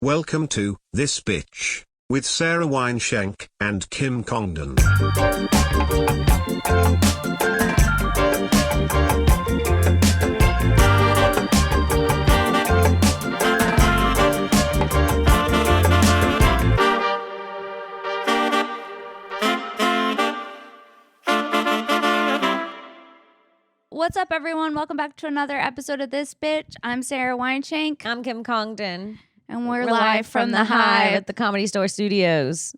Welcome to This Bitch with Sara Weinshenk and Kim Congdon. What's up, everyone? Welcome back to another episode of This Bitch. I'm Sara Weinshenk. I'm Kim Congdon. And we're live from the Hive at the Comedy Store Studios.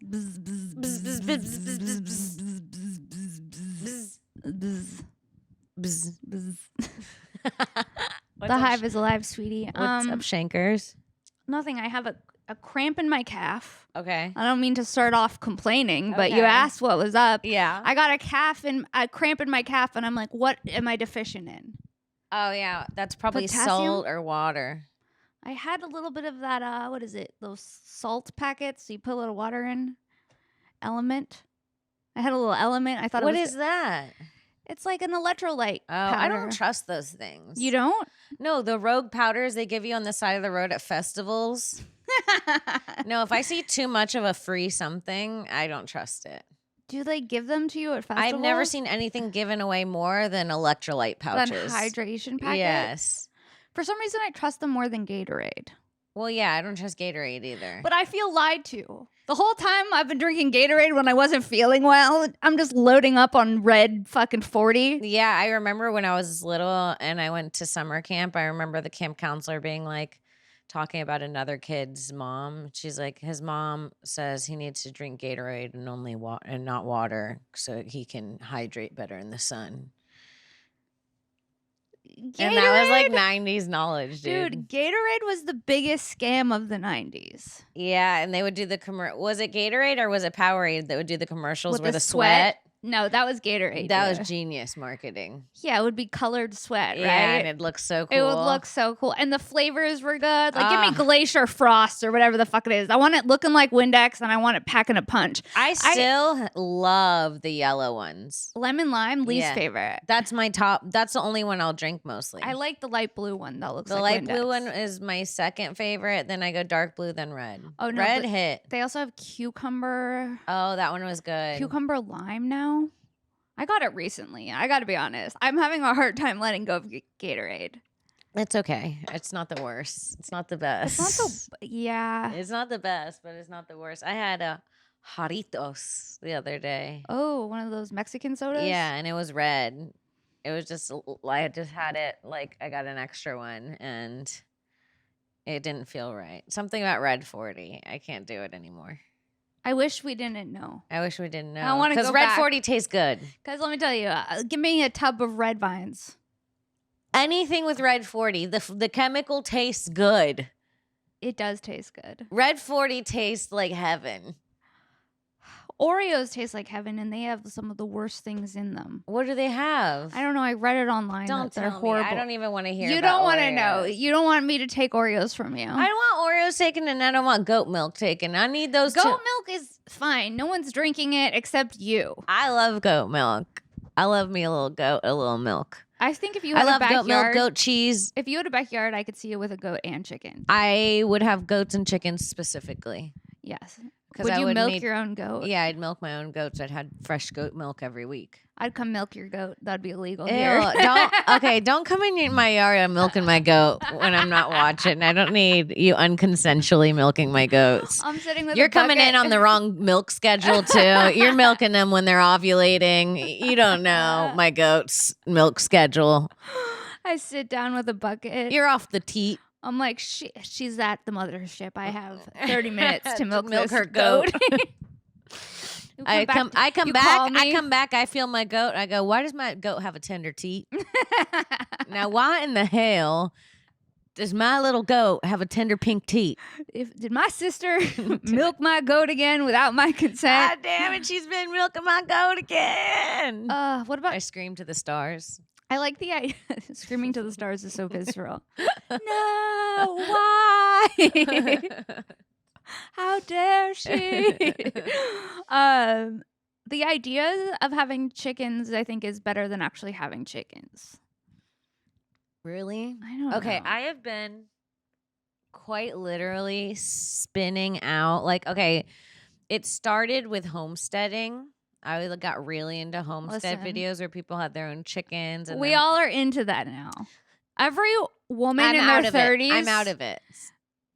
The Hive is alive, sweetie. What's up, Shankers? Nothing. I have a cramp in my calf. Okay. I don't mean to start off complaining, but you Okay. asked what was up. Yeah. I got a cramp in my calf, and I'm like, what am I deficient in? Oh, yeah. That's probably Potassium? salt or water. I had a little bit of that, what is it? Those salt packets you put a little water in. Element. I had a little element. I thought What it was. is that? It's like an electrolyte Oh, I don't powder. trust those things. You don't? No, the rogue powders they give you on the side of the road at festivals. No, if I see too much of a free something, I don't trust it. Do they give them to you at festivals? I've never seen anything given away more than electrolyte Than pouches. hydration packets? Yes. For some reason, I trust them more than Gatorade. Well, yeah, I don't trust Gatorade either. But I feel lied to. The whole time I've been drinking Gatorade when I wasn't feeling well, I'm just loading up on red fucking 40. Yeah, I remember when I was little and I went to summer camp, I remember the camp counselor being like, talking about another kid's mom. She's like, his mom says he needs to drink Gatorade and only and not water so he can hydrate better in the sun. Gatorade? And that was like 90s knowledge, dude. Gatorade was the biggest scam of the 90s. Yeah, and they would do the was it Gatorade or was it Powerade that would do the commercials With where the the sweat? No, that was Gatorade. That dear. was genius marketing. Yeah, it would be colored sweat, right? Yeah, and it looked so cool. It would look so cool. And the flavors were good. Like, give me Ah. Glacier Frost or whatever the fuck it is. I want it looking like Windex and I want it packing a punch. I still love the yellow ones. Lemon lime, least Yeah. favorite. That's my top. That's the only one I'll drink mostly. I like the light blue one that looks The like light Windex. blue one is my second favorite. Then I go dark blue, then red. Oh, no, red but hit. They also have cucumber Oh, that one was good. lime now. I got it recently. I got to be honest. I'm having a hard time letting go of Gatorade. It's okay. It's not the worst. It's not the best. It's not yeah. It's not the best, but it's not the worst. I had a Jarritos the other day. Oh, one of those Mexican sodas? Yeah, and it was red. It was just, I just had it, like, I got an extra one, and it didn't feel right. Something about Red 40. I can't do it anymore. I wish we didn't know. I wish we didn't know. I wanna because go Red back. 40 tastes good. Because let me tell you, give me a tub of red vines. Anything with Red 40, the chemical tastes good. It does taste good. Red 40 tastes like heaven. Oreos taste like heaven, and they have some of the worst things in them. What do they have? I don't know. I read it online. Don't that they're tell horrible. me. I don't even want to hear. You about don't want to know. Oreos. You don't want me to take Oreos from you. I don't want Oreos taken, and I don't want goat milk taken. I need those. Goat two. milk is fine. No one's drinking it except you. I love goat milk. I love me a little goat, a little milk. I think if you I had love a backyard, goat milk, goat cheese. if you had a backyard, I could see you with a goat and chicken. I would have goats and chickens specifically. Yes. 'Cause Would I you would milk need- your own goat? Yeah, I'd milk my own goats. I'd have fresh goat milk every week. I'd come milk your goat. That'd be illegal Ew, here. don't come in my yard and milking my goat when I'm not watching. I don't need you unconsensually milking my goats. I'm sitting with You're a coming in bucket. on the wrong milk schedule too. You're milking them when they're ovulating. You don't know my goat's milk schedule. I sit down with a bucket. You're off the teat. I'm like, she's at the mothership. I have 30 minutes to milk, milk this her goat. You I come you back. call I me. come back. I feel my goat. I go, why does my goat have a tender teat? Now, why in the hell does my little goat have a tender pink teat? Did my sister milk my goat again without my consent? God damn it, she's been milking my goat again. What about I scream to the stars. I like the idea. Screaming to the stars is so visceral. No, why? How dare she? The idea of having chickens, I think, is better than actually having chickens. Really? I don't Okay, know. I have been quite literally spinning out. Like, okay, it started with homesteading. I got really into homestead Listen. videos where people had their own chickens. And We then- all are into that now. Every woman I'm in out their of it. 30s I'm out of it.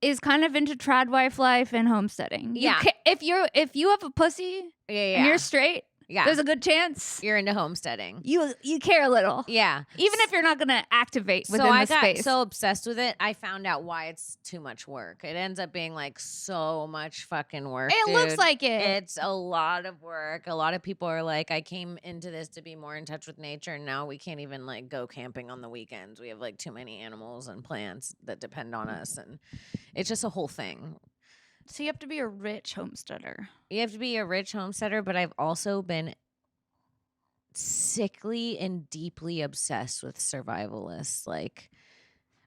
is kind of into trad wife life and homesteading. Yeah. If you have a pussy Yeah. and you're straight, Yeah. there's a good chance You're into homesteading. you care a little. Yeah. Even if you're not going to activate within I the got space. so obsessed with it, I found out why it's too much work. It ends up being like so much fucking work. It looks dude. like it. It's a lot of work. A lot of people are like, I came into this to be more in touch with nature, and now we can't even like go camping on the weekends. We have like too many animals and plants that depend on us, and it's just a whole thing. So you have to be a rich homesteader. You have to be a rich homesteader, but I've also been sickly and deeply obsessed with survivalists. Like,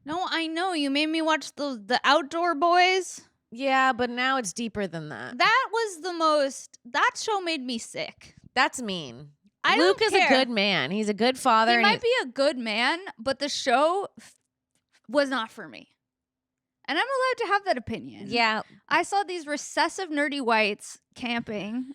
No, I know. You made me watch the Outdoor Boys. yeah, but now it's deeper than that. That was that show made me sick. That's mean. I Luke don't is care. a good man. He's a good father. He and might be a good man, but the show was not for me. And I'm allowed to have that opinion. yeah. I saw these recessive nerdy whites camping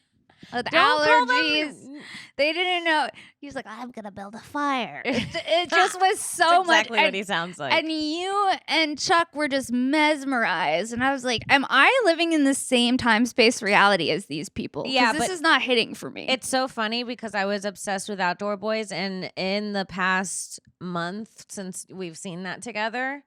with Don't call allergies. them- They didn't know. He was like, I'm going to build a fire. It just was so That's much. exactly what he sounds like. And you and Chuck were just mesmerized. And I was like, am I living in the same time space reality as these people? 'Cause Yeah, this but is not hitting for me. It's so funny because I was obsessed with Outdoor Boys, and in the past month since we've seen that together,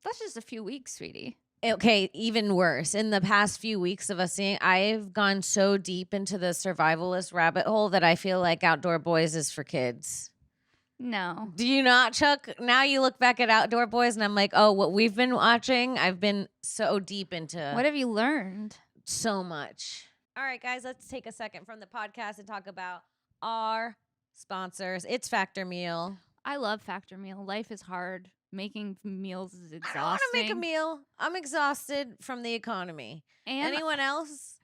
That's just a few weeks, sweetie. okay, even worse. In the past few weeks of us seeing, I've gone so deep into the survivalist rabbit hole that I feel like Outdoor Boys is for kids. No. Do you not, Chuck? Now you look back at Outdoor Boys and I'm like, oh, what we've been watching, I've been so deep into What have you learned? so much. All right, guys, let's take a second from the podcast and talk about our sponsors. It's Factor Meal. I love Factor Meal. Life is hard. Making meals is exhausting. I don't want to make a meal. I'm exhausted from the economy. And Anyone else?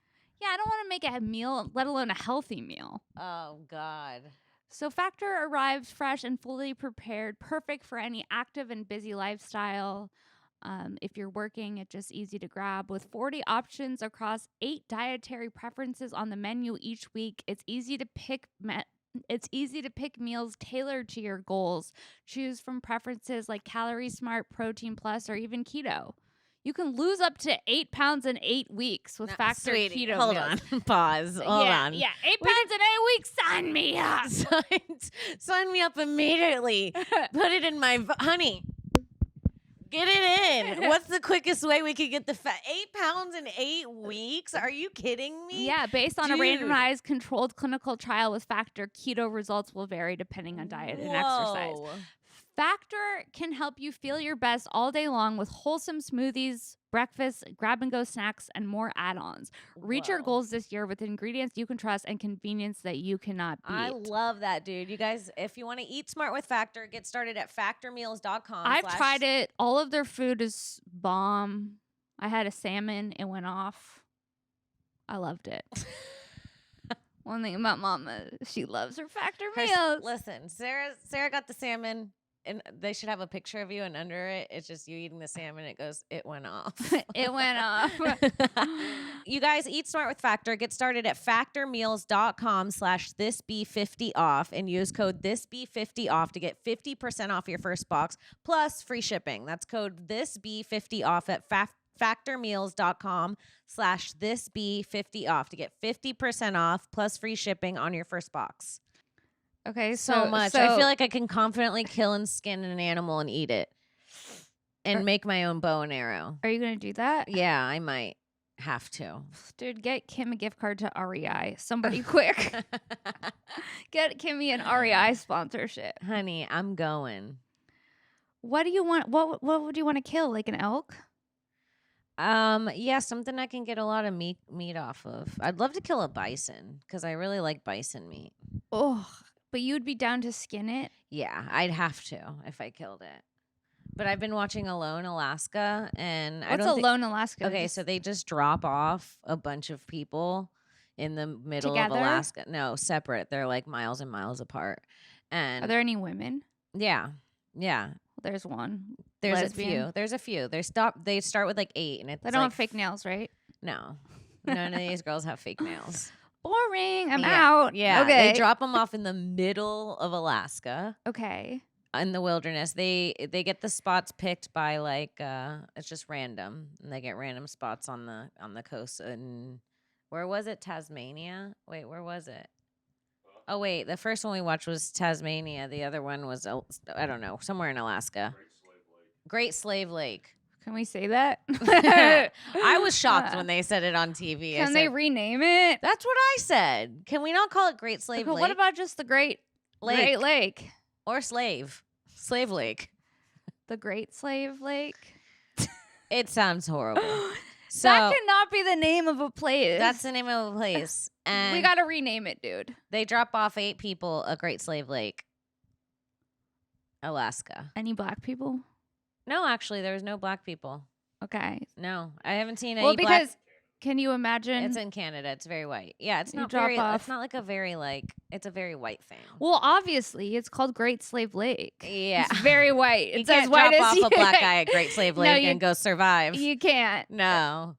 yeah, I don't want to make a meal, let alone a healthy meal. Oh, God. So Factor arrives fresh and fully prepared, perfect for any active and busy lifestyle. If you're working, it's just easy to grab. With 40 options across 8 dietary preferences on the menu each week, it's easy to pick meals tailored to your goals. Choose from preferences like Calorie Smart, Protein Plus, or even Keto. You can lose up to 8 pounds in 8 weeks with No, Factor sweetie, Keto hold meals. on. Pause. Hold yeah, on. Yeah, 8 pounds in 8 weeks. Sign me up. Sign me up immediately. Put it in my honey. Get it in. What's the quickest way we could get the 8 pounds in 8 weeks? Are you kidding me? Yeah, based on a Dude. randomized controlled clinical trial with Factor, keto results will vary depending on diet and exercise. Whoa. Factor can help you feel your best all day long with wholesome smoothies, breakfast, grab-and-go snacks, and more add-ons. Reach your Whoa. goals this year with ingredients you can trust and convenience that you cannot beat. I love that, dude. You guys, if you want to eat smart with Factor, get started at factormeals.com. I've tried it. All of their food is bomb. I had a salmon. It went off. I loved it. One thing about Mama, she loves her Factor meals. Listen, Sarah got the salmon, and they should have a picture of you, and under it, it's just you eating the salmon. It goes, it went off. It went off. You guys, eat smart with Factor. Get started at factormeals.com/thisbe50off and use code thisbe50off to get 50% off your first box plus free shipping. That's code thisbe50off at factormeals.com/thisbe50off to get 50% off plus free shipping on your first box. Okay, So much. I feel like I can confidently kill and skin an animal and eat it and make my own bow and arrow. Are you going to do that? Yeah, I might have to. Dude, get Kim a gift card to REI. Somebody quick. Get Kimmy an REI sponsorship. Honey, I'm going. What do you want? What would you want to kill? Like an elk? Yeah, something I can get a lot of meat off of. I'd love to kill a bison because I really like bison meat. Oh, but you'd be down to skin it? Yeah, I'd have to if I killed it. But I've been watching Alone Alaska, and I What's don't Alone Alaska? Okay, so they just drop off a bunch of people in the middle Together? of Alaska. No, separate. They're like miles and miles apart. And Are there any women? yeah. There's one. There's Lesbian. a few. There's a few. They start with like 8, and it's They don't like have fake nails, right? no, none of these girls have fake nails. Boring. I'm Yeah. out. Yeah. Okay. They drop them off in the middle of Alaska. Okay. In the wilderness. They get the spots picked by like it's just random. And they get random spots on the coast. And where was it? Tasmania? Wait, where was it? Oh wait, the first one we watched was Tasmania. The other one was I don't know, somewhere in Alaska. Great Slave Lake. Can we say that? I was shocked when they said it on TV. Can they rename it? That's what I said. Can we not call it Great Slave Lake? What about just the Great Lake? Or Slave Lake. The Great Slave Lake? It sounds horrible. So that cannot be the name of a place. That's the name of a place. And we got to rename it, dude. They drop off 8 people at Great Slave Lake, Alaska. Any black people? No, actually, there was no black people. Okay. No, I haven't seen any. Well, because can you imagine? It's in Canada. It's very white. Yeah, it's You not drop very. off- It's not like a very like. It's a very white thing. Well, obviously, it's called Great Slave Lake. Yeah, It's very white. you It's as can't white drop as off you a black guy at Great Slave No, Lake you- and go survive. You can't. No,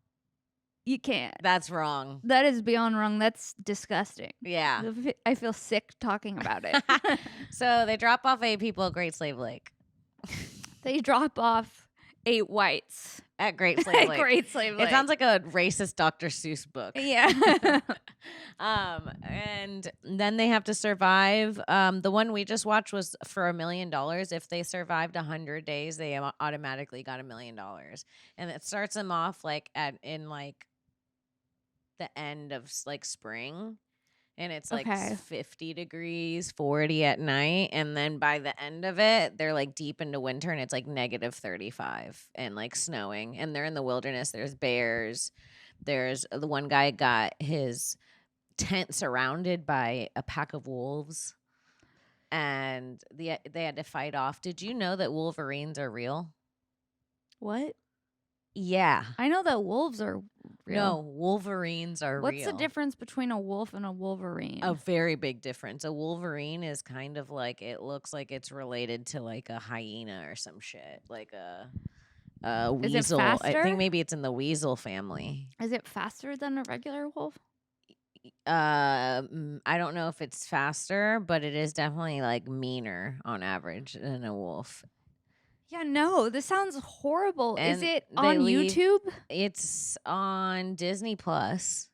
You can't. that's wrong. That is beyond wrong. That's disgusting. Yeah. I feel sick talking about it. So they drop off 8 people at Great Slave Lake. They drop off 8 whites At Great Slave Lake. Great Slave Lake. It sounds like a racist Dr. Seuss book. Yeah. And then they have to survive. The one we just watched was for $1 million. If they survived 100 days, they automatically got $1 million. And it starts them off like in like the end of like spring. And it's like Okay. 50 degrees, 40 at night. And then by the end of it, they're like deep into winter and it's like negative 35 and like snowing. And they're in the wilderness. There's bears. There's the one guy got his tent surrounded by a pack of wolves. And they had to fight off. Did you know that wolverines are real? What? Yeah. I know that wolves are real. No, wolverines are What's real. the difference between a wolf and a wolverine? A very big difference. A wolverine is kind of like, it looks like it's related to like a hyena or some shit, like a Is it weasel. I faster? think maybe it's in the weasel family. Is it faster than a regular wolf? I don't know if it's faster, but it is definitely like meaner on average than a wolf. Yeah, no, this sounds horrible. Is And it they on leave- YouTube? It's on Disney Plus.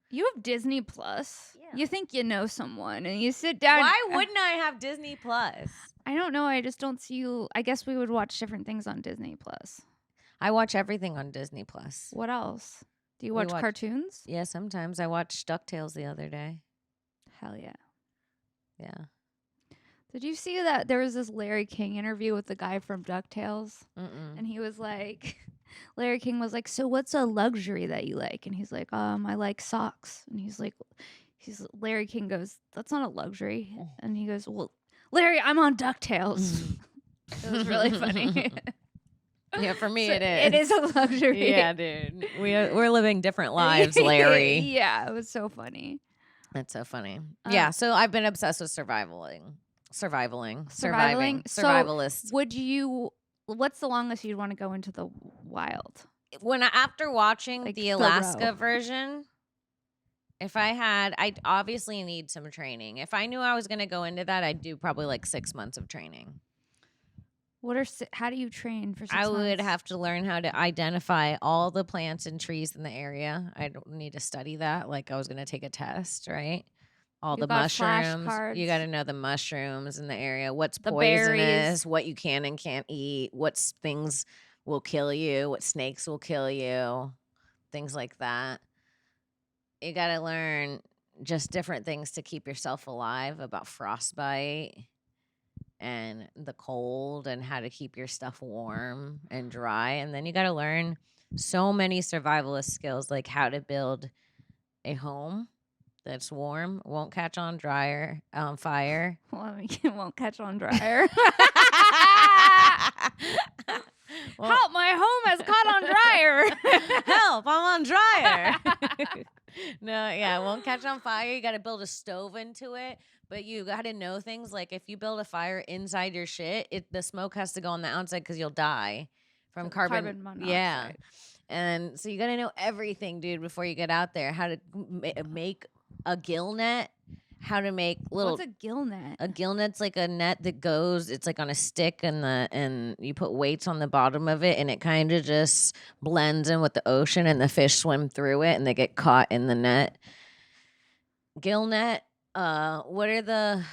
You have Disney Plus. Yeah. You think you know someone and you sit down. Why wouldn't I have Disney Plus? I don't know. I just don't see you. I guess we would watch different things on Disney Plus. I watch everything on Disney Plus. What else? Do you We watch watch- cartoons? Yeah, sometimes I watched DuckTales the other day. Hell yeah. Yeah. Did you see that there was this Larry King interview with the guy from DuckTales? Mm-mm. And he was like, Larry King was like, so what's a luxury that you like? And he's like, I like socks. And Larry King goes, that's not a luxury. And he goes, well, Larry, I'm on DuckTales. It was really funny. Yeah, for me So it is. It is a luxury. Yeah, dude. We're living different lives, Larry. Yeah, it was so funny. That's so funny. Yeah, so I've been obsessed with surviving. Survivalist. So what's the longest you'd want to go into the wild? After watching Like the Thoreau. Alaska version, I'd obviously need some training. If I knew I was going to go into that, I'd do probably like 6 months of training. How do you train for 6 I months? would have to learn how to identify all the plants and trees in the area. I don't need to study that like I was going to take a test, right? All You the got mushrooms. flashcards. You got to know the mushrooms in the area. What's The poisonous, berries. what you can and can't eat, what things will kill you, what snakes will kill you, things like that. You got to learn just different things to keep yourself alive about frostbite and the cold and how to keep your stuff warm and dry. And then you got to learn so many survivalist skills, like how to build a home that's warm, won't catch on fire. Well, it won't catch on dryer. Well, Help, my home has caught on dryer. help, I'm on dryer. No, yeah, it won't catch on fire. You got to build a stove into it, But you got to know things like if you build a fire inside your shit, the smoke has to go on the outside because you'll die from carbon monoxide. Yeah. And so you got to know everything, dude, before you get out there. How to make a gill net, how to make little. What's a gill net? A gill net's like a net that goes. It's like on a stick, and you put weights on the bottom of it, and it kind of just blends in with the ocean, and the fish swim through it, and they get caught in the net. Gill net. What are the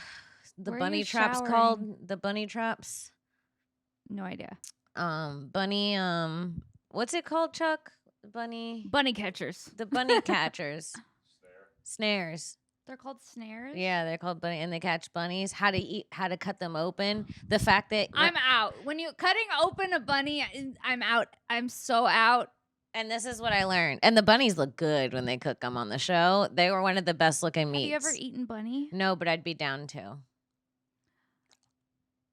bunny traps called? The bunny traps. No idea. Bunny. What's it called, Chuck? Bunny catchers. The bunny catchers. Snares. They're called snares? Yeah, they're called bunny, and they catch bunnies. How to cut them open. The fact that I'm out. When you cutting open a bunny, I'm out. I'm so out. And this is what I learned. And the bunnies look good when they cook them on the show. They were one of the best looking meats. Have you ever eaten bunny? No, but I'd be down to.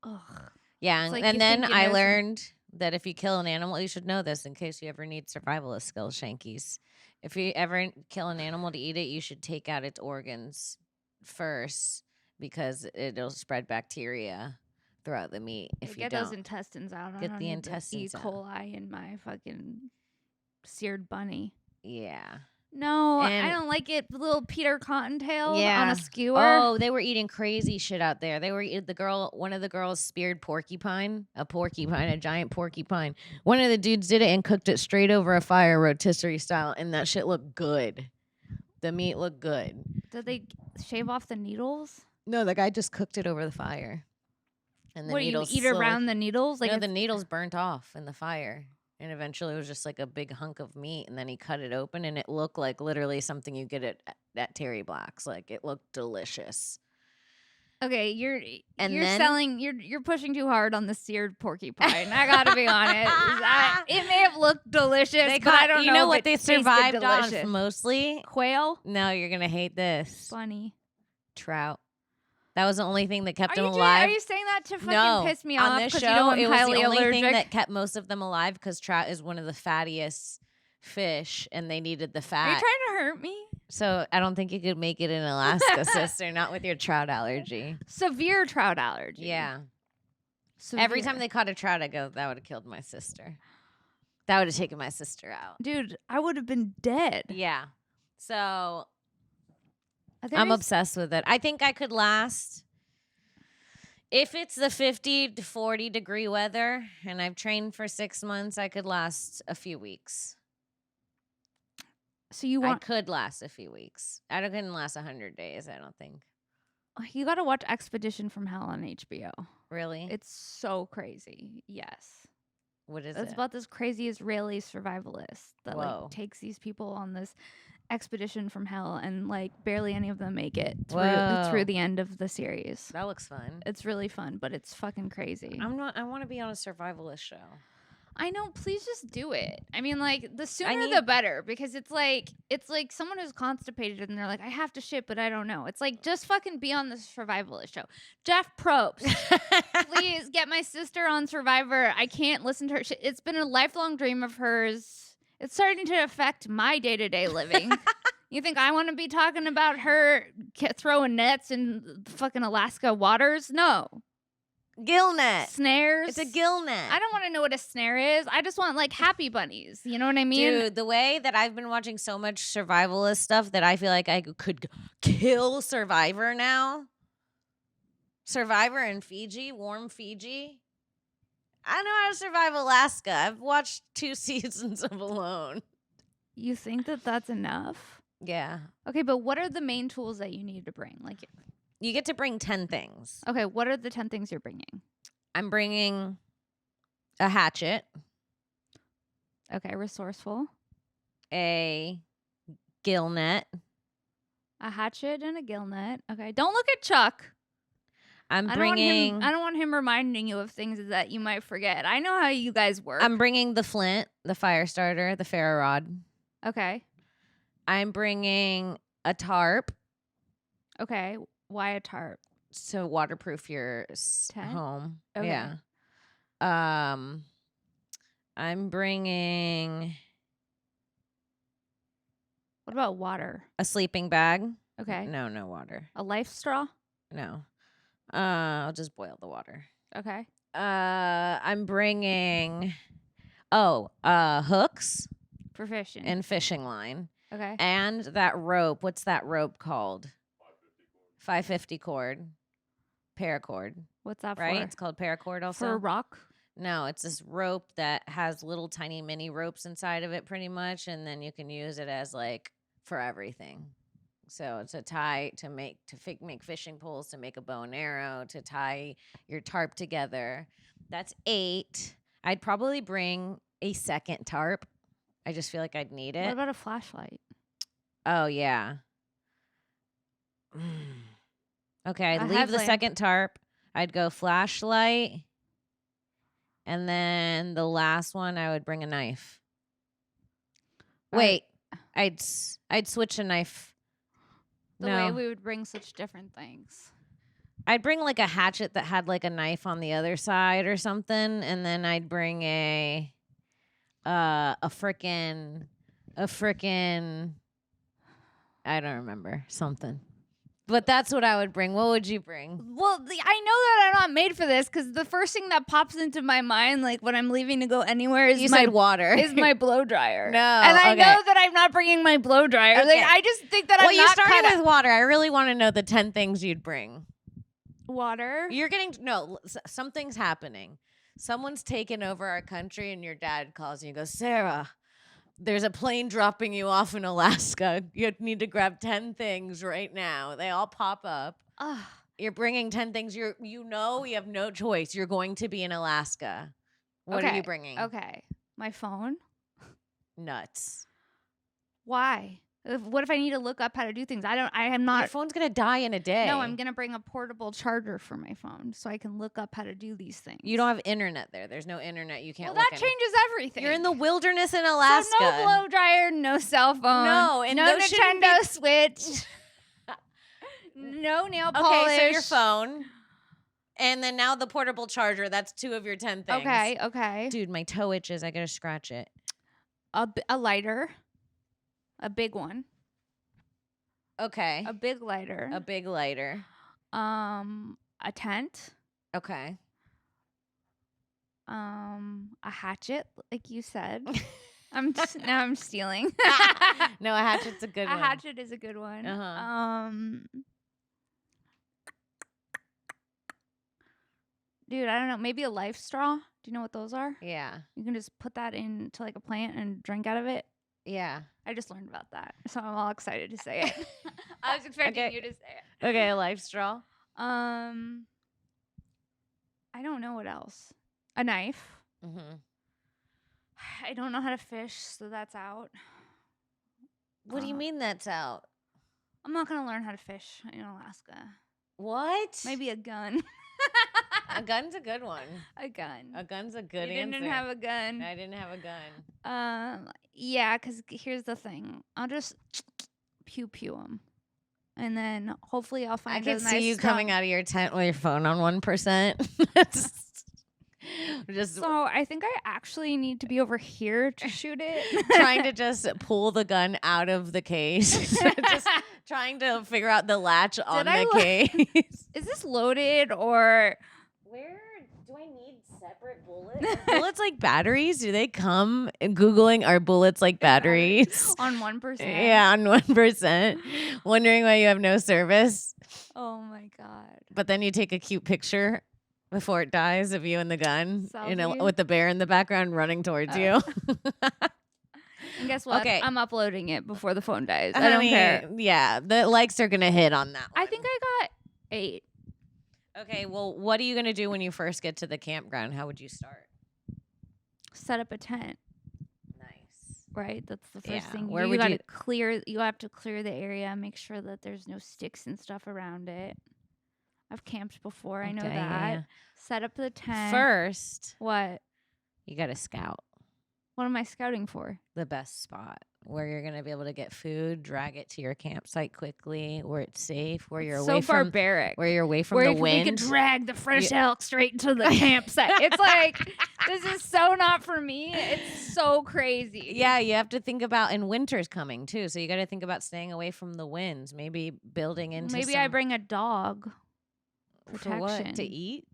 Ugh. Yeah, and then I learned that if you kill an animal, you should know this in case you ever need survivalist skills, Shankies. If you ever kill an animal to eat it, you should take out its organs first because it'll spread bacteria throughout the meat. If you get don't those intestines out, get the intestines E. coli in my fucking seared bunny. Yeah. No, I don't like it. Little Peter Cottontail on a skewer. Oh, they were eating crazy shit out there. They were one of the girls speared a giant porcupine. One of the dudes did it and cooked it straight over a fire, rotisserie style, and that shit looked good. The meat looked good. Did they shave off the needles? No, the guy just cooked it over the fire. And the needles you eat around the needles? Like the needles burnt off in the fire. And eventually it was just like a big hunk of meat, and then he cut it open, and it looked like literally something you get at Terry Black's. Like, it looked delicious. Okay, you're pushing too hard on the seared porcupine. I gotta be honest. It may have looked delicious, but I don't know. You know what they survived on mostly? Quail? No, you're gonna hate this. Bunny. Trout. That was the only thing that kept them alive. Are you saying that to fucking piss me off? On this show, it was the only thing that kept most of them alive because trout is one of the fattiest fish, and they needed the fat. Are you trying to hurt me? So I don't think you could make it in Alaska, sister. Not with your trout allergy. Severe trout allergy. Yeah. Severe. Every time they caught a trout, I go, that would have killed my sister. That would have taken my sister out. Dude, I would have been dead. Yeah. So I'm obsessed with it. I think I could last, if it's the 50 to 40 degree weather and I've trained for 6 months, I could last a few weeks. So I could last a few weeks. I couldn't last 100 days, I don't think. You got to watch Expedition from Hell on HBO. Really? It's so crazy. Yes. What is it? It's about this crazy Israeli survivalist that like takes these people on this expedition from hell, and like barely any of them make it through the end of the series. That looks fun. It's really fun, but it's fucking crazy. I want to be on a survivalist show. I know, please just do it. I mean, like, the sooner the better, because it's like someone who's constipated and they're like, I have to shit, but I don't know. It's like, just fucking be on the survivalist show. Jeff Probst, please get my sister on Survivor. I can't listen to her shit. It's been a lifelong dream of hers. It's starting to affect my day-to-day living. You think I want to be talking about her throwing nets in fucking Alaska waters? No. Gill net. Snares. It's a gill net. I don't want to know what a snare is. I just want like happy bunnies. You know what I mean? Dude, the way that I've been watching so much survivalist stuff that I feel like I could kill Survivor now. Survivor in Fiji, warm Fiji. I know how to survive Alaska. I've watched 2 seasons of Alone. You think that that's enough? Yeah. Okay, but what are the main tools that you need to bring? Like, you get to bring 10 things. Okay, what are the 10 things you're bringing? I'm bringing a hatchet. Okay, resourceful. A gill net. A hatchet and a gill net. Okay, don't look at Chuck. I don't want him reminding you of things that you might forget. I know how you guys work. I'm bringing the flint, the fire starter, the ferro rod. Okay. I'm bringing a tarp. Okay. Why a tarp? So waterproof your home. Okay. Yeah. I'm bringing. What about water? A sleeping bag. Okay. No water. A life straw? No. I'll just boil the water. Okay. I'm bringing hooks For fishing. and fishing line. Okay. And that rope. What's that rope called? 550 cord. Paracord. What's that Right? for? It's called paracord also. For a rock? No, it's this rope that has little tiny mini ropes inside of it pretty much, and then you can use it as like for everything. So to tie, to make fishing poles, to make a bow and arrow, to tie your tarp together. That's 8. I'd probably bring a second tarp. I just feel like I'd need What it. about a flashlight? Oh yeah. Okay, I'd A leave the headlamp. second tarp. I'd go flashlight. And then the last one, I would bring a knife. Wait, I'd switch a knife. The way we would bring such different things. I'd bring like a hatchet that had like a knife on the other side or something, and then I'd bring a frickin' I don't remember something. But that's what I would bring. What would you bring? Well, I know that I'm not made for this because the first thing that pops into my mind, like when I'm leaving to go anywhere, is You my said water. is my blow dryer. No, and I okay. know that I'm not bringing my blow dryer. Okay. Like I just think that Well, I'm you not started cut with water. I really want to know the 10 things you'd bring. water. You're getting something's happening. Someone's taken over our country, and your dad calls you and goes, Sarah, there's a plane dropping you off in Alaska. You need to grab 10 things right now. They all pop up. Ugh. You're bringing 10 things. You have no choice. You're going to be in Alaska. What are you bringing? Okay, my phone. Nuts. Why? What if I need to look up how to do things? I am Your not. phone's going to die in a day. No, I'm gonna bring a portable charger for my phone so I can look up how to do these things. You don't have internet there. There's no internet. You can't Well, look that any- changes everything. You're in the wilderness in Alaska. So no blow dryer, no cell phone, No, and no those shouldn't Nintendo Switch, no nail polish. Okay, so your phone. And then now the portable charger. That's 2 of your 10 things. Okay. Dude, my toe itches. I gotta scratch it. A lighter, a big one, Okay. a big lighter, A big lighter. a tent, Okay. a hatchet, like you said. Now I'm stealing. No, a hatchet's a good A one. hatchet is a good one. Dude, I don't know. Maybe a life straw. Do you know what those are? Yeah. You can just put that into like a plant and drink out of it. Yeah. I just learned about that, so I'm all excited to say it. I was expecting you to say it. Okay, a life straw. I don't know what else. A knife. Mm-hmm. I don't know how to fish, so that's out. What do you mean that's out? I'm not gonna learn how to fish in Alaska. What? Maybe a gun. A gun's a good one. A gun. A gun's a good You answer. didn't have a gun. I didn't have a gun. Yeah, because here's the thing. I'll just pew them, and then hopefully I'll find. I can see you coming out of your tent with your phone on 1%. Just So I think I actually need to be over here to shoot it. trying to just pull the gun out of the case. Just trying to figure out the latch on the case. Is this loaded or? Where do I need separate bullets? Are bullets like batteries? Do they come? Googling, are bullets like batteries? On 1%. Yeah, on 1%. Wondering why you have no service. Oh my god. But then you take a cute picture before it dies of you and the gun, Selfie? with the bear in the background running towards you. And guess what? Okay. I'm uploading it before the phone dies. I don't care. Yeah, the likes are gonna hit on that one. I think I got 8. Okay, well, what are you gonna do when you first get to the campground? How would you start? Set up a tent. Nice. Right, that's the first Yeah, thing. where You would gotta you- clear. You have to clear the area. Make sure that there's no sticks and stuff around it. I've camped before. I know Okay, that. yeah. Set up the tent. First, What? you gotta scout What am I scouting for? the best spot where you're gonna be able to get food, drag it to your campsite quickly, where it's safe, where you're So away from barbaric. where you're away from Where the we wind. can drag the fresh elk straight into the campsite. It's like this is so not for me. It's so crazy. Yeah, you have to think about, and winter's coming too, so you got to think about staying away from the winds. Maybe building into. Maybe I bring a dog. For what? To eat?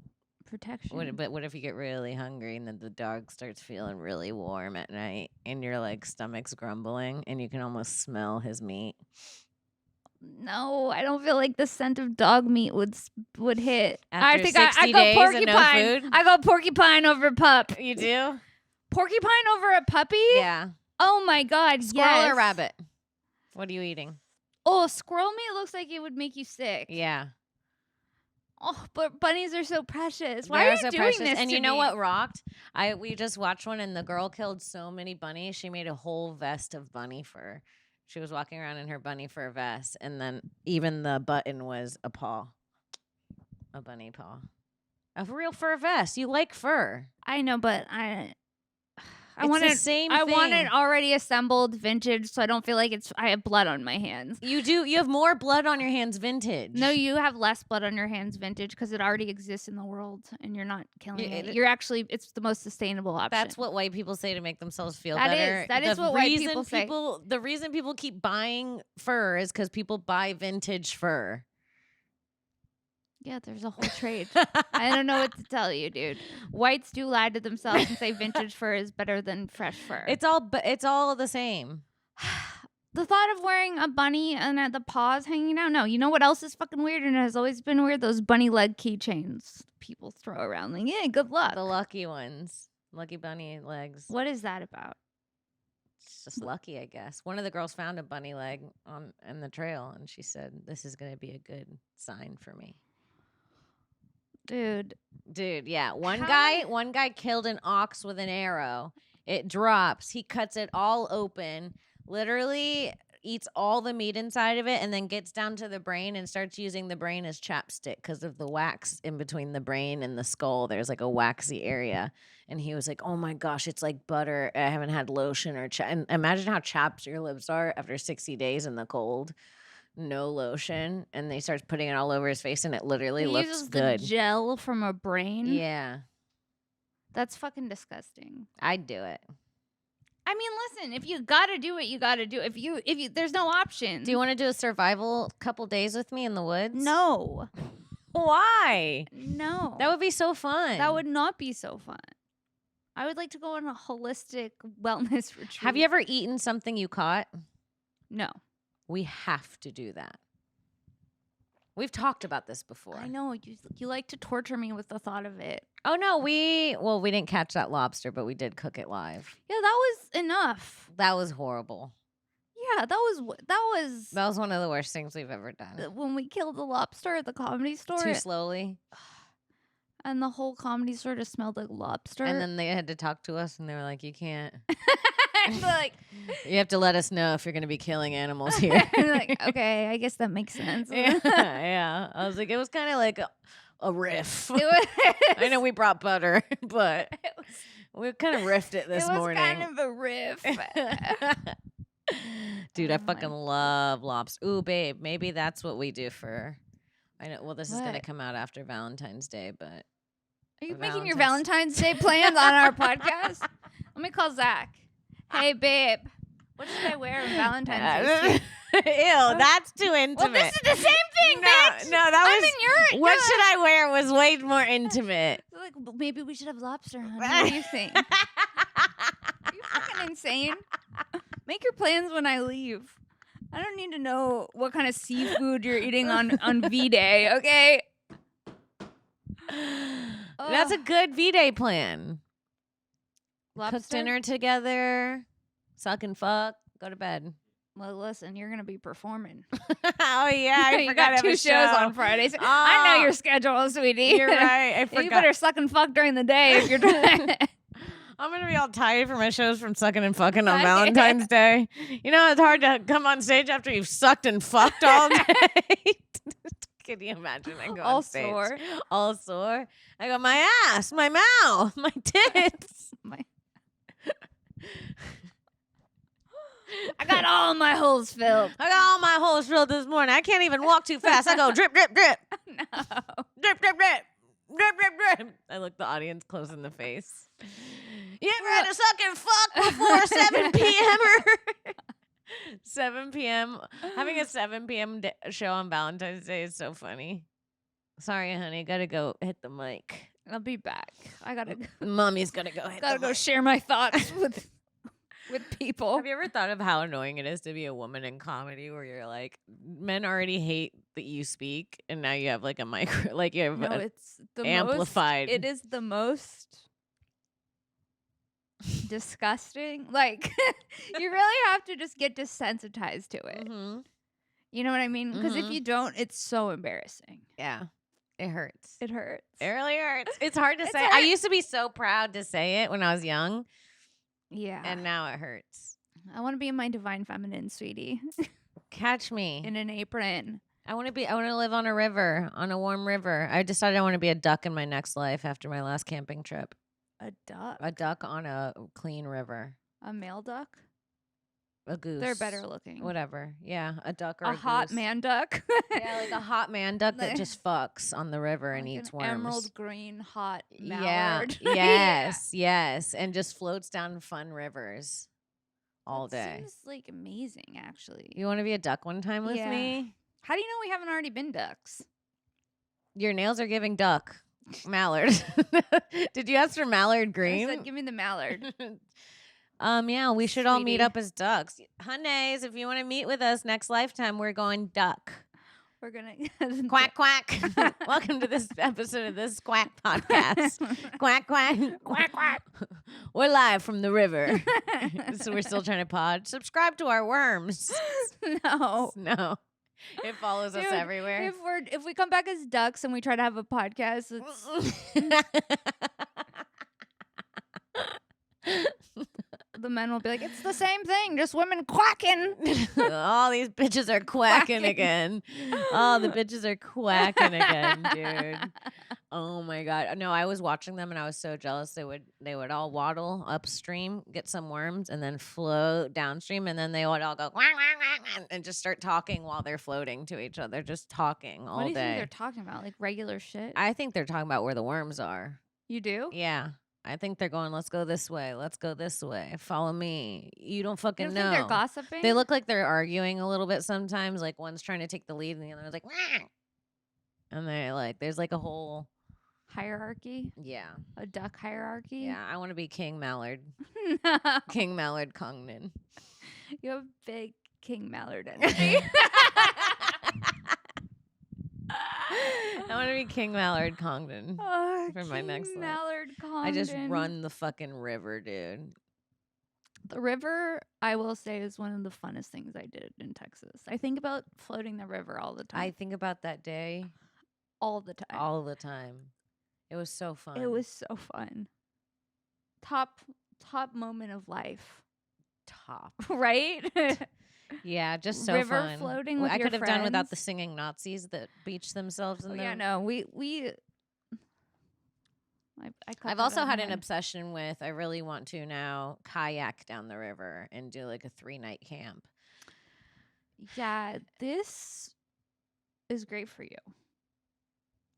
Protection. But what if you get really hungry and then the dog starts feeling really warm at night and your like stomach's grumbling and you can almost smell his meat? No, I don't feel like the scent of dog meat would hit. After I think 60 I go days and no porcupine. food? I go porcupine over pup. You do? Porcupine over a puppy? Yeah. Oh my god, Squirrel yes. or rabbit? What are you eating? Oh, squirrel meat looks like it would make you sick. Yeah. Oh, but bunnies are so precious. Why are you so doing precious. this And to you know me? what rocked? We just watched one and the girl killed so many bunnies. She made a whole vest of bunny fur. She was walking around in her bunny fur vest, and then even the button was a paw. A bunny paw. A real fur vest. You like fur. I know, but I It's want the it. same I want thing. it already assembled, vintage, so I don't feel like I have blood on my hands. You do. You have more blood on your hands vintage. No, you have less blood on your hands vintage because it already exists in the world and you're not killing it. You're actually, it's the most sustainable option. That's what white people say to make themselves feel That better. is. That is what white people say. The reason people keep buying fur is because people buy vintage fur. Yeah, there's a whole trade. I don't know what to tell you, dude. Whites do lie to themselves and say vintage fur is better than fresh fur. It's all the same. The thought of wearing a bunny and the paws hanging out. No, you know what else is fucking weird and has always been weird? Those bunny leg keychains people throw around. Like, yeah, good luck. The lucky ones. Lucky bunny legs. What is that about? It's just lucky, I guess. One of the girls found a bunny leg in the trail, and she said, "This is going to be a good sign for me." Dude, yeah. One guy killed an ox with an arrow. It drops. He cuts it all open, literally eats all the meat inside of it, and then gets down to the brain and starts using the brain as chapstick because of the wax in between the brain and the skull. There's like a waxy area. And he was like, "Oh my gosh, it's like butter. I haven't had lotion or and imagine how chapped your lips are after 60 days in the cold. No lotion." And they starts putting it all over his face, and it literally looks uses good. the gel from a brain. Yeah, That's fucking disgusting. I'd do it. I mean, listen, if you gotta do it, you gotta do it. If you there's no option. Do you want to do a survival couple days with me in the woods? No. Why? No. That would be so fun. That would not be so fun. I would like to go on a holistic wellness retreat. Have you ever eaten something you caught? No. We have to do that. We've talked about this before. I know you like to torture me with the thought of it. Oh no, we didn't catch that lobster, but we did cook it live. Yeah, that was enough. That was horrible. Yeah, that was one of the worst things we've ever done. when we killed the lobster at the Comedy Store. Too slowly. And the whole Comedy Store just smelled like lobster. And then they had to talk to us, and they were like, "You can't. Like, you have to let us know if you're going to be killing animals here." like, okay, I guess that makes sense. yeah. I was like, it was kind of like a riff. It was, I know we brought butter, but we kind of riffed it this morning. It was kind of a riff. Dude, I fucking love lobster. Ooh, babe, maybe that's what we do for. I know. Well, this is going to come out after Valentine's Day, but. Are you making your Valentine's Day plans on our podcast? Let me call Zach. Hey, babe. What should I wear on Valentine's Day? Ew, that's too intimate. Well, this is the same thing, bitch. No, that I'm was. in your. What should I wear was way more intimate. Like, maybe we should have lobster, honey. What do you think? Are you fucking insane? Make your plans when I leave. I don't need to know what kind of seafood you're eating on V-Day, okay? That's a good V-Day plan. Lobster? Cook dinner together, suck and fuck, go to bed. Well, listen, you're gonna be performing. Oh yeah, I you forgot got 2 shows on Fridays. Oh, I know your schedule, sweetie. You're right. I forgot. You better suck and fuck during the day if you're doing. I'm gonna be all tired for my shows from sucking and fucking on Valentine's Day. You know, it's hard to come on stage after you've sucked and fucked all day. Can you imagine? I go on stage sore. All sore. I go, my ass, my mouth, my tits. I got all my holes filled. I got all my holes filled this morning. I can't even walk too fast. I go drip, drip, drip. No. Drip, drip, drip. Drip, drip, drip. I look the audience close in the face. You ever had to suck and fuck before 7 p.m. 7 p.m. Having a 7 p.m. show on Valentine's Day is so funny. Sorry, honey. Gotta go hit the mic. I'll be back. I gotta Mommy's gotta go hit gotta the go mic. share my thoughts with people. Have you ever thought of how annoying it is to be a woman in comedy where you're like, men already hate that you speak, and now you have like a micro, like you have No, it's the amplified. It is the most disgusting. Like, you really have to just get desensitized to it. Mhm. You know what I mean? Because if Mhm. you don't, it's so embarrassing. Yeah, it hurts. It hurts. It really hurts. It's hard to It's say. I used to be so proud to say it when I was young, Yeah. and now it hurts. I want to be in my divine feminine, sweetie, Catch me. in an apron. I want to live on a river, on a warm river. I decided I want to be a duck in my next life after my last camping trip. A duck. A duck on a clean river. A male duck. A goose. They're better looking. Whatever. Yeah, a duck or A a hot goose. man duck. Yeah, like a hot man duck that Like- just fucks on the river and Like eats an worms. emerald green hot Yeah. mallard. Yes. Yes. And just floats down fun rivers all That day. Seems like amazing, actually. You want to be a duck one time with Yeah. me? How do you know we haven't already been ducks? Your nails are giving duck. Mallard. Did you ask for mallard green? I said, give me the mallard. Yeah, we should all meet Sweetie. up as ducks. Hunnays, if you want to meet with us next lifetime, we're going duck. We're gonna Quack, quack. Welcome to this episode of this Quack podcast. Quack, quack. Quack, quack. We're live from the river. So we're still trying to pod. Subscribe to our worms. No. No. It follows us Dude, everywhere. If we come back as ducks and we try to have a podcast, the men will be like, it's the same thing, just women quacking. All these bitches are quacking Quacking. again. Oh, the bitches are quacking again, dude. Oh my god. No, I was watching them and I was so jealous. They would all waddle upstream, get some worms, and then float downstream, and then they would all go quack, quack, quack, and just start talking while they're floating to each other, just talking all What do you think day. they're talking about? Like regular shit? I think they're talking about where the worms are. You do? Yeah. I think they're going, let's go this way. Let's go this way. Follow me. You don't You fucking don't know. think they're gossiping? They look like they're arguing a little bit sometimes. Like one's trying to take the lead and the other one's like, "Wah!" And they're like, there's like a whole, hierarchy, yeah. a duck hierarchy. Yeah, I want to be King Mallard. No. King Mallard Congdon. You have big King Mallard energy. I want to be King Mallard Congdon. Oh, For my next King life. Mallard Congdon. I just run the fucking river, dude. The river, I will say, is one of the funnest things I did in Texas. I think about floating the river all the time. I think about that day all the time. all the time. It was so fun. It was so fun. Top moment of life, top. right? Yeah, just so River fun. floating Well, with I your could have done without the friends. singing Nazis that beach themselves in Oh, the yeah, no, we. I cut I've that also out of had my an head. obsession with, I really want to now kayak down the river and do like a 3-night camp. Yeah, this is great for you.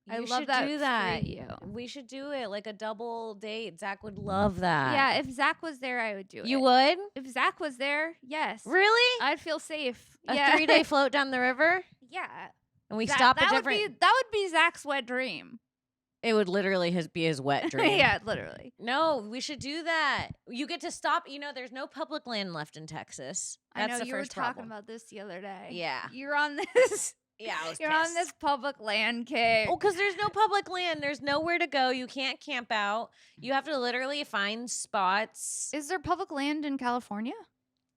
I You love should that do for that. you. We should do it like a double date. Zach would love that. Yeah, if Zach was there, I would do it. You would? If Zach was there, yes. Really? I'd feel safe. A yeah. 3-day float down the river? Yeah. And we That- stop at that different. that would be Zach's wet dream. It would literally be his wet dream. Yeah, literally. No, we should do that. You get to stop. You know, there's no public land left in Texas. That's I know the you were first talking problem. about this the other day. Yeah. You're on this. Yeah, I was You're on pissed. this public land kick. Oh, because there's no public land. There's nowhere to go. You can't camp out. You have to literally find spots. Is there public land in California?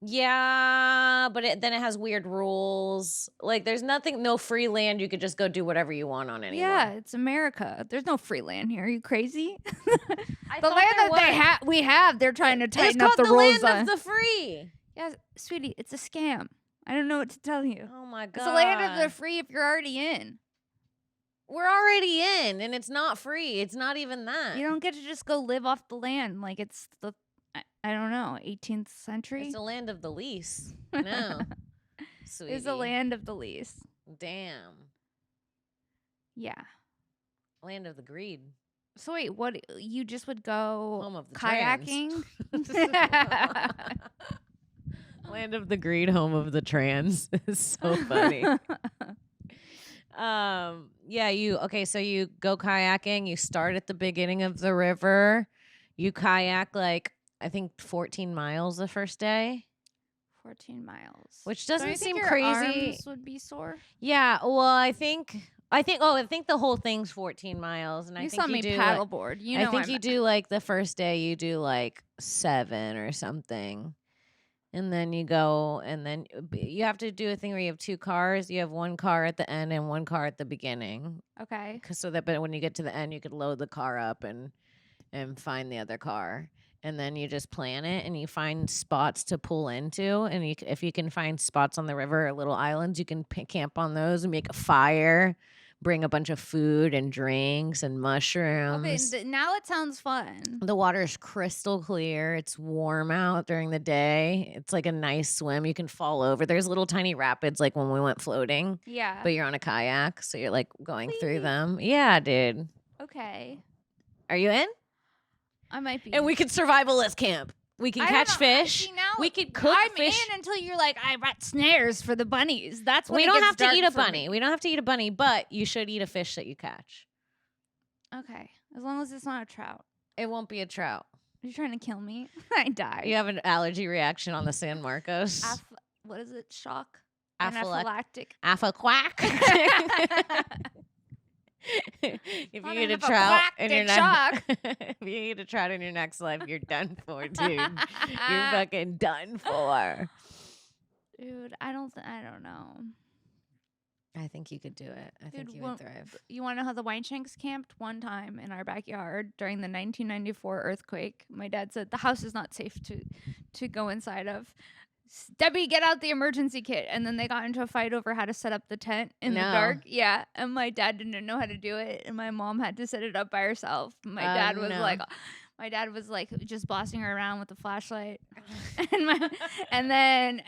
Yeah, but then it has weird rules. Like, there's no free land. You could just go do whatever you want on anymore. Yeah, it's America. There's no free land here. Are you crazy? I The thought land there that was. we have, they're trying to It's tighten called up the the rules land on. of the free. Yeah, sweetie, it's a scam. I don't know what to tell you. Oh my god. It's the land of the free if you're already in. We're already in, and it's not free. It's not even that. You don't get to just go live off the land like it's the I don't know, 18th century. It's the land of the lease. No, sweetie. It's the land of the lease. Damn. Yeah. Land of the greed. So wait, what? You just would go Home of the kayaking? Land of the greed, home of the trans. Is so funny. So you go kayaking, you start at the beginning of the river. You kayak like I think 14 miles the first day. 14 miles. Which Don't doesn't you think seem your crazy. arms would be sore? Yeah, well, I think the whole thing's 14 miles, and I You think saw me paddleboard. You know, I think you do like the first day you do like 7 or something. And then you go, and then you have to do a thing where you have 2 cars. You have 1 car at the end and 1 car at the beginning. Okay. But when you get to the end, you could load the car up and find the other car. And then you just plan it, and you find spots to pull into. And if you can find spots on the river or little islands, you can camp on those and make a fire. Bring a bunch of food and drinks and mushrooms. Okay, now it sounds fun. The water is crystal clear. It's warm out during the day. It's like a nice swim. You can fall over. There's little tiny rapids like when we went floating. Yeah. But you're on a kayak, so you're like going through Whee! them. Yeah, dude. Okay. Are you in? I might be. And we could survivalist camp. We can I catch don't know. fish. See, now We could cook I'm fish. in until you're like, I brought snares for the bunnies. That's when We it don't gets have to dark eat a for bunny. me. We don't have to eat a bunny, but you should eat a fish that you catch. Okay. As long as it's not a trout. It won't be a trout. You're trying to kill me? I die. You have an allergy reaction on the San Marcos. What is it? Shock? Anaphylactic. Anaphylactic. Quack. If you eat a trout in your if you eat a trout in your next life, you're done for, dude. You're fucking done for. Dude, I don't know. I think you could do it. I think you would thrive. You want to know how the Weinshenks camped? One time in our backyard during the 1994 earthquake, my dad said the house is not safe to go inside of. Debbie, get out the emergency kit. And then they got into a fight over how to set up the tent in the dark. Yeah. And my dad didn't know how to do it. And my mom had to set it up by herself. My dad was like just bossing her around with the flashlight. and then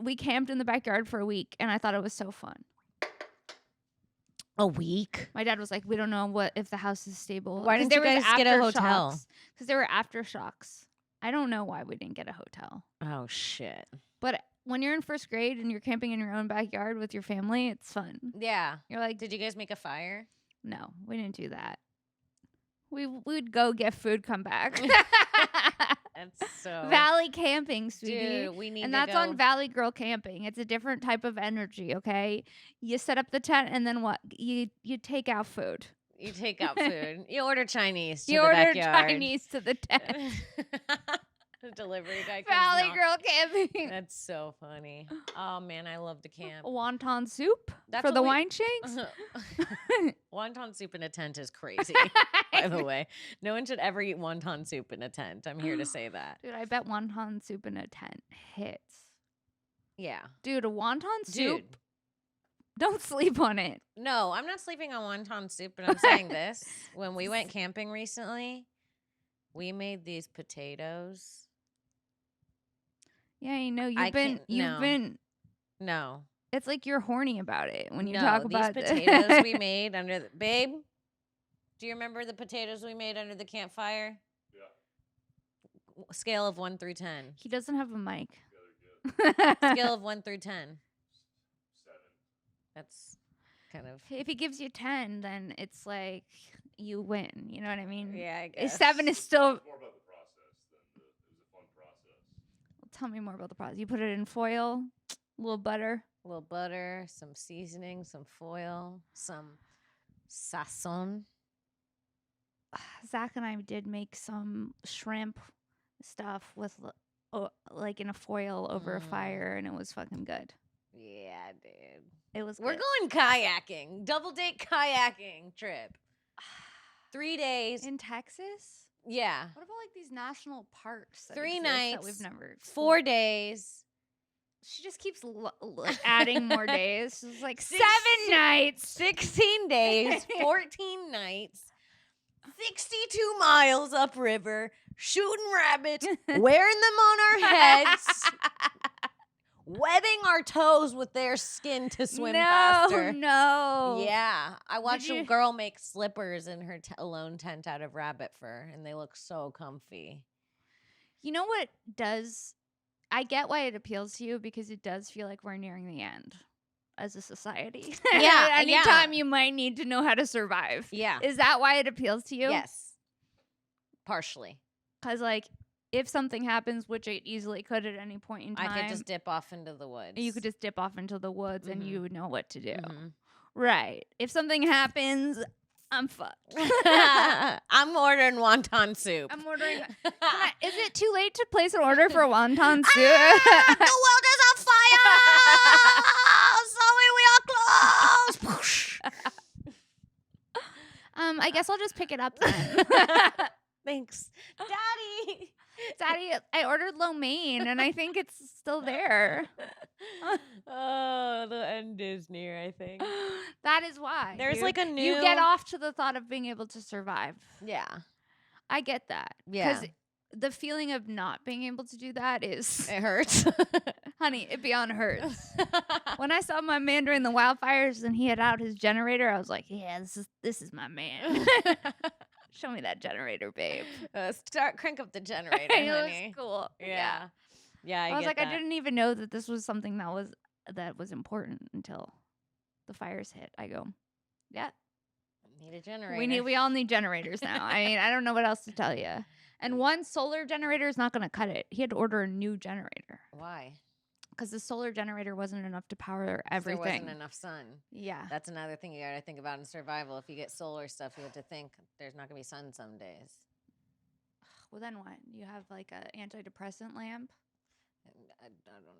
we camped in the backyard for a week. And I thought it was so fun. A week? My dad was like, we don't know if the house is stable. Why didn't you guys get a hotel? Because there were aftershocks. I don't know why we didn't get a hotel. Oh, shit. But when you're in first grade and you're camping in your own backyard with your family, it's fun. Yeah. You're like, did you guys make a fire? No, we didn't do that. We'd go get food, come back. That's so Valley camping, sweetie. Dude, we need and to that's go. on Valley Girl camping. It's a different type of energy, okay? You set up the tent and then what? You take out food. You take out food. You order Chinese to you the order backyard. Chinese to the tent. The delivery guy comes Valley Girl camping. That's so funny. Oh man, I love the camp. Wonton soup for the Weinshenks. Wonton soup in a tent is crazy. By the way, no one should ever eat wonton soup in a tent. I'm here to say that. Dude, I bet wonton soup in a tent hits. Yeah. Dude, a wonton soup. Dude. Don't sleep on it. No, I'm not sleeping on wonton soup, but I'm saying this. When we went camping recently, we made these potatoes. Yeah, you know, you've been. No. It's like you're horny about it when you talk about these potatoes we made under the, babe, do you remember the potatoes we made under the campfire? Yeah. Scale of 1 through 10. He doesn't have a mic. Scale of 1 through 10. 7. That's kind of. If he gives you 10, then it's like you win. You know what I mean? Yeah, I guess. 7 is still. It's more about the process than it was a fun process. Tell me more about the process. You put it in foil, a little butter. A little butter, some seasoning, some foil, some sazon. Zach and I did make some shrimp stuff with like in a foil over a fire, and it was fucking good. Yeah, dude. It was. We're good. going kayaking, double date kayaking trip. 3 days In Texas? Yeah, What about like these national parks? That 3 exist nights. that we've never. 4 days. She just keeps like adding more days. She's like 7 Six- nights. 16 days, 14 nights, 62 miles upriver, shooting rabbits, wearing them on our heads, wetting our toes with their skin to swim faster. No. Yeah. I watched a you- girl make slippers in her alone tent out of rabbit fur, and they look so comfy. You know what does? I get why it appeals to you because it does feel like we're nearing the end. as a society. Yeah, Anytime you might need to know how to survive. Yeah. Is that why it appeals to you? Yes. Partially. Because, like, if something happens, which it easily could at any point in time, I could just dip off into the woods. you could just dip off into the woods and you would know what to do. Mhm. Right. If something happens, I'm fucked. I'm ordering wonton soup. I'm ordering. Is it too late to place an order for wonton soup? The world is on fire! Sorry, we are closed. I guess I'll just pick it up then. Thanks, Daddy. Daddy, I ordered lo mein and I think it's still there. Oh, the end is near, I think. That is why. There's like a new. You get off to the thought of being able to survive. Yeah. I get that. Yeah. Because the feeling of not being able to do that is, It hurts. honey, it beyond hurts. When I saw my man during the wildfires and he had out his generator, I was like, yeah, this is my man. Show me that generator, babe. Crank up the generator, It honey. was cool. Yeah. Yeah, I was get like, that. I didn't even know that this was something that was important until the fires hit. I go, yeah, Need a generator. we all need generators now. I mean, I don't know what else to tell you. And one solar generator is not going to cut it. He had to order a new generator Why? because the solar generator wasn't enough to power 'Cause everything. There wasn't enough sun. Yeah. That's another thing you got to think about in survival. If you get solar stuff, you have to think there's not going to be sun some days. Well, then what? You have like an antidepressant lamp? I don't know.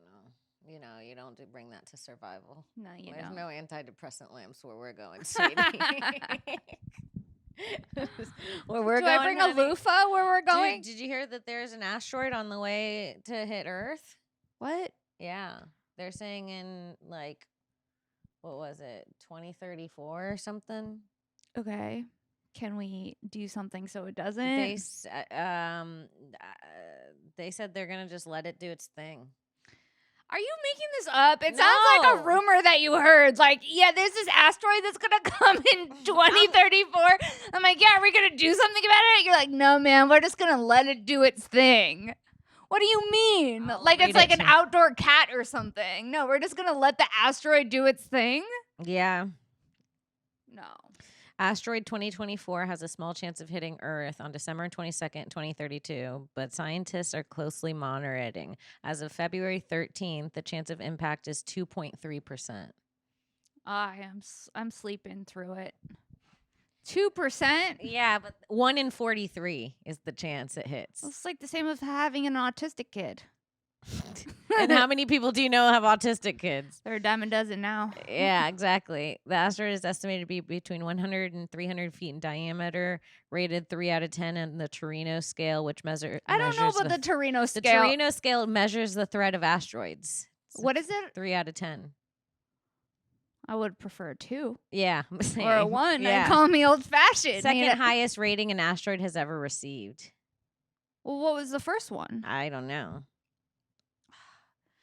You know, you don't bring that to survival. No, you There's don't. no antidepressant lamps where we're going, sweetie. Where we're Do going, I bring honey. a loofah where we're Dude, going? did you hear that there's an asteroid on the way to hit Earth? What? Yeah. They're saying in like, what was it, 2034 or something? Okay. Can we do something so it doesn't? They said they're gonna just let it do its thing. Are you making this up? It sounds like a No. rumor that you heard. Like, yeah, there's this asteroid that's going to come in 2034. I'm like, yeah, are we going to do something about it? You're like, no, man, we're just going to let it do its thing. What do you mean? I'll Like, read it's like it an to you. outdoor cat or something. No, we're just going to let the asteroid do its thing? Yeah. No. Asteroid 2024 has a small chance of hitting Earth on December 22nd, 2032, but scientists are closely monitoring. As of February 13th, the chance of impact is 2.3%. I'm sleeping through it. 2%? Yeah, but 1 in 43 is the chance it hits. It's like the same as having an autistic kid. And how many people do you know have autistic kids? They're a dime a dozen now. Yeah, exactly. The asteroid is estimated to be between 100 and 300 feet in diameter, rated 3 out of 10 on the Torino scale, which measures. I don't know about the Torino The scale. Torino scale measures the threat of asteroids. What is it? 3 out of 10. I would prefer a 2 Yeah, or a same. 1. Yeah. Call me old fashioned. Second highest rating an asteroid has ever received. Well, what was the first one? I don't know.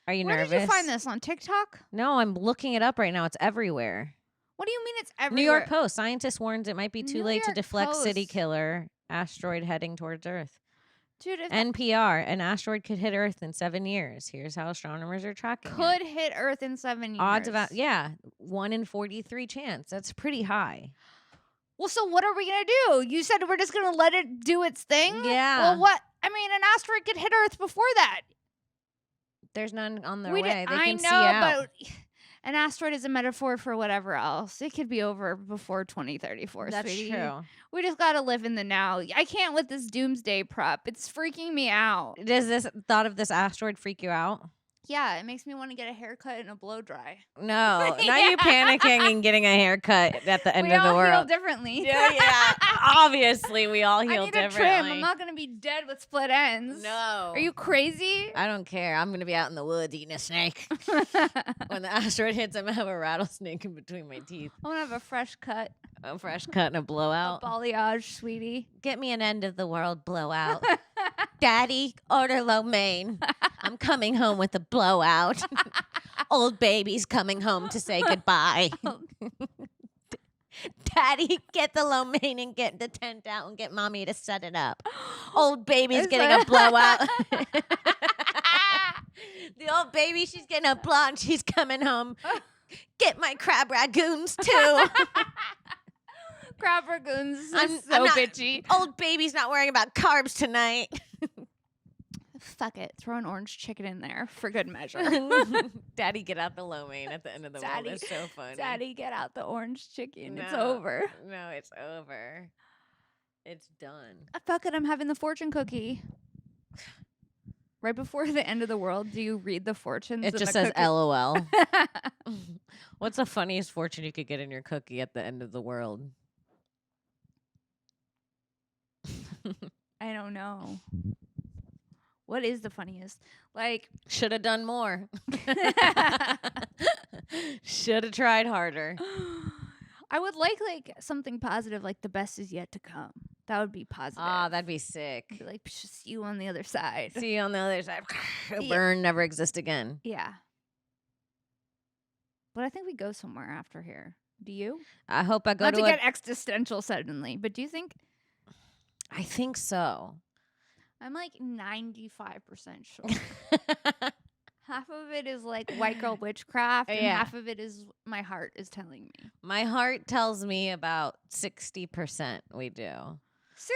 Are you Where nervous? did you find this on TikTok? No, I'm looking it up right now. It's everywhere. What do you mean it's everywhere? New York Post. Scientists warns it might be too New late to York deflect city Post. killer asteroid heading towards Earth. Dude, if NPR, an asteroid could hit Earth in 7 years. Here's how astronomers are tracking it. could hit Earth in 7 years. Odds about, yeah, 1 in 43 chance. That's pretty high. Well, so what are we going to do? You said we're just going to let it do its thing? Yeah. Well, what? I mean, an asteroid could hit Earth before that. There's none on their We way. did- They I can know, see out. but an asteroid is a metaphor for whatever else. It could be over before 2034, That's sweetie. true. We just got to live in the now. I can't with this doomsday prep. It's freaking me out. Does this thought of this asteroid freak you out? Yeah, it makes me want to get a haircut and a blow dry. No. Now you panicking and getting a haircut at the end We of the all heal world. differently. Yeah. Obviously, we all I heal need a differently. trim. I'm not going to be dead with split ends. No. Are you crazy? I don't care. I'm gonna be out in the woods eating a snake. When the asteroid hits, I'm gonna have a rattlesnake in between my teeth. I want to have a fresh cut. A fresh cut and a A blowout. balayage, sweetie. Get me an end of the world blowout. Daddy, order lo mein. I'm coming home with a blowout. Old baby's coming home to say goodbye. Daddy, get the lo mein and get the tent out and get mommy to set it up. Old baby's Is getting that- a blowout. The old baby, she's getting a blowout and she's coming home. Get my crab ragoons too. Crab ragoons. I'm So not- bitchy. Old baby's not worrying about carbs tonight. Fuck it. Throw an orange chicken in there for good measure. Daddy, get out the lo mein at the end of the world. Daddy, It's so funny. Daddy, get out the orange chicken. It's No, over. No, it's over. It's done. Fuck it. I'm having the fortune cookie. Right before the end of the world, do you read the fortunes? It in just the says cookie? LOL. What's the funniest fortune you could get in your cookie at the end of the world? I don't know. What is the funniest? Like, Should have done more. Should have tried harder. I would like something positive, like the best is yet to come. That would be positive. Ah, that'd be sick. Be like, see you on the other side. See you on the other side. Yeah. Burn, never exist again. Yeah. But I think we go somewhere after here. Do you? I hope I go Not to to get existential suddenly, but do you think? I think so. I'm like 95% sure. Half of it is like white girl witchcraft, and Yeah. half of it is my heart is telling me. My heart tells me about 60% we do.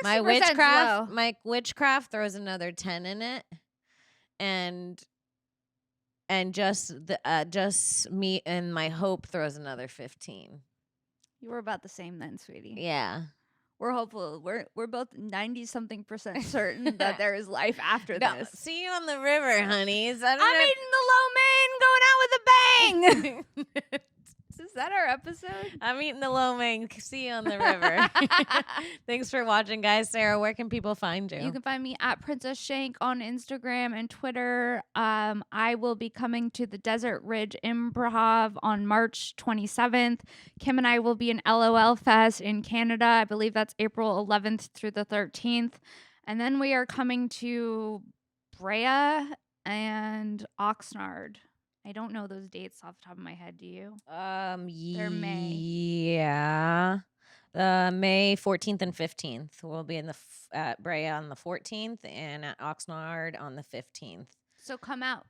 60% My witchcraft throws another 10 in it. And just me and my hope throws another 15. You were about the same then, sweetie. Yeah. We're hopeful. We're both 90-something% certain that there is life after this. See you on the river, honeys. I don't I'm know. eating the lo mein, going out with a bang. Is that our episode? I'm eating the lo mein. See you on the river. Thanks for watching, guys. Sarah, where can people find you? You can find me at Princess Shank on Instagram and Twitter. I will be coming to the Desert Ridge Improv on March 27th. Kim and I will be in LOL Fest in Canada. I believe that's April 11th through the 13th. And then we are coming to Brea and Oxnard. I don't know those dates off the top of my head. Do you? They're May. Yeah. May 14th and 15th. We'll be in at Brea on the 14th and at Oxnard on the 15th. So come out.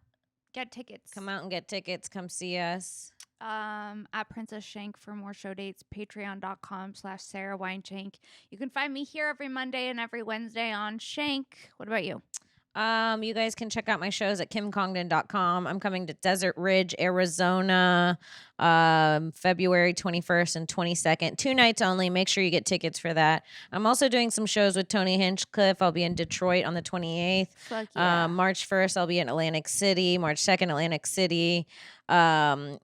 Get tickets. Come out and get tickets. Come see us. At Princess Shank for more show dates, patreon.com/Sara Weinshenk. You can find me here every Monday and every Wednesday on Shank. What about you? You guys can check out my shows at kimcongdon.com. I'm coming to Desert Ridge, Arizona, February 21st and 22nd. 2 nights only. Make sure you get tickets for that. I'm also doing some shows with Tony Hinchcliffe. I'll be in Detroit on the 28th. Fuck yeah. March 1st, I'll be in Atlantic City. March 2nd, Atlantic City. February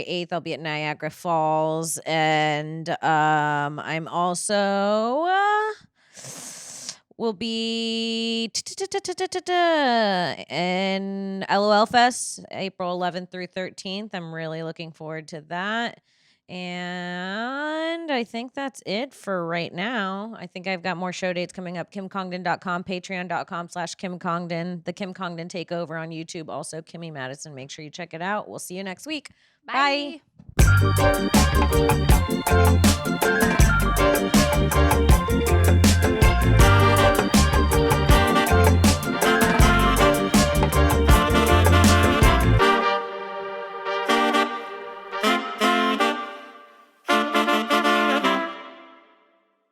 8th, I'll be at Niagara Falls. And I'm also... will be in LOL Fest, April 11th through 13th. I'm really looking forward to that. And I think that's it for right now. I think I've got more show dates coming up. KimCongdon.com, patreon.com/Kim Congdon, the Kim Congdon Takeover on YouTube. Also, Kimmy Madison. Make sure you check it out. We'll see you next week. Bye. Bye.